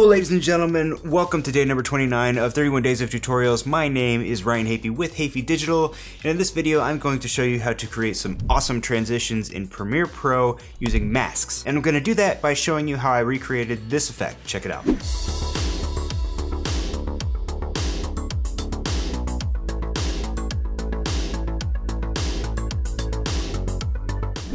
Hello ladies and gentlemen, welcome to day number 29 of 31 days of tutorials. My name is Ryan Hafey with Hafey Digital, and in this video I'm going to show you how to create some awesome transitions in Premiere Pro using masks. And I'm going to do that by showing you how I recreated this effect. Check it out.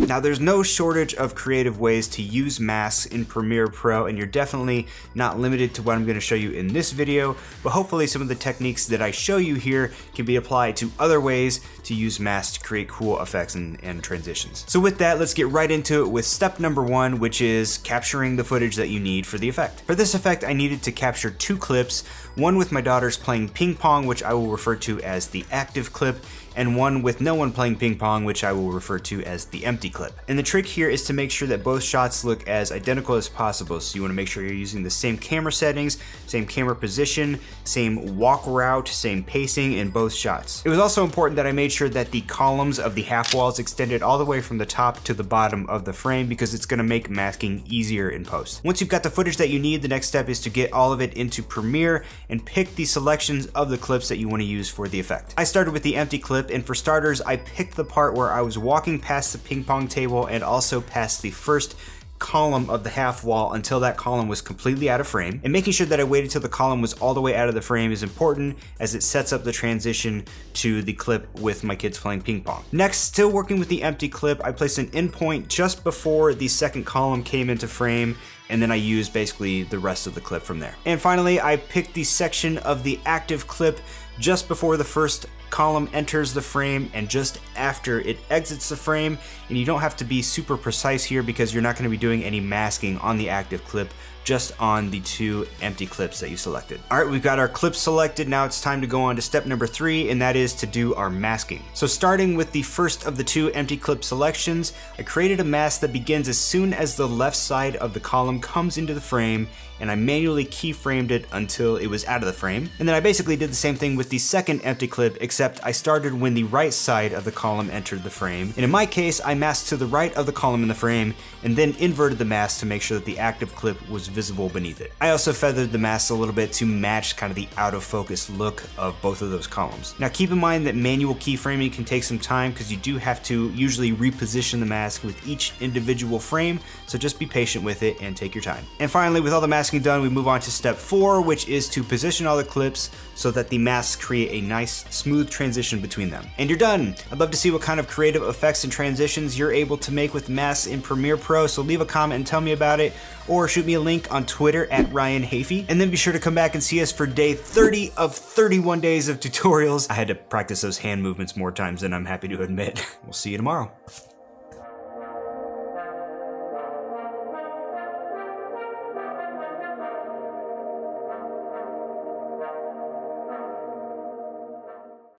Now there's no shortage of creative ways to use masks in Premiere Pro, and you're definitely not limited to what I'm going to show you in this video, but hopefully some of the techniques that I show you here can be applied to other ways to use masks to create cool effects and transitions. So with that, let's get right into it with step number one, which is capturing the footage that you need for the effect. For this effect, I needed to capture two clips, one with my daughters playing ping pong, which I will refer to as the active clip, and one with no one playing ping pong, which I will refer to as the empty clip. And the trick here is to make sure that both shots look as identical as possible. So you want to make sure you're using the same camera settings, same camera position, same walk route, same pacing in both shots. It was also important that I made sure that the columns of the half walls extended all the way from the top to the bottom of the frame, because it's going to make masking easier in post. Once you've got the footage that you need, the next step is to get all of it into Premiere and pick the selections of the clips that you want to use for the effect. I started with the empty clip, and for starters, I picked the part where I was walking past the ping pong table and also past the first column of the half wall until that column was completely out of frame. And making sure that I waited till the column was all the way out of the frame is important, as it sets up the transition to the clip with my kids playing ping pong. Next, still working with the empty clip, I placed an endpoint just before the second column came into frame, and then I used basically the rest of the clip from there. And finally, I picked the section of the active clip just before the first column enters the frame and just after it exits the frame. And you don't have to be super precise here, because you're not going to be doing any masking on the active clip, just on the two empty clips that you selected. All right, we've got our clips selected. Now it's time to go on to step number 3, and that is to do our masking. So starting with the first of the two empty clip selections, I created a mask that begins as soon as the left side of the column comes into the frame, and I manually keyframed it until it was out of the frame. And then I basically did the same thing with the second empty clip, except I started when the right side of the column entered the frame. And in my case, I masked to the right of the column in the frame, and then inverted the mask to make sure that the active clip was visible beneath it. I also feathered the mask a little bit to match kind of the out of focus look of both of those columns. Now keep in mind that manual keyframing can take some time, because you do have to usually reposition the mask with each individual frame, so just be patient with it and take your time. And finally, with all the masking done, we move on to step 4, which is to position all the clips so that the masks create a nice smooth transition between them. And you're done! I'd love to see what kind of creative effects and transitions you're able to make with masks in Premiere Pro, so leave a comment and tell me about it, or shoot me a link on Twitter at Ryan Hafey. And then be sure to come back and see us for day 30 of 31 days of tutorials. I had to practice those hand movements more times than I'm happy to admit. We'll see you tomorrow.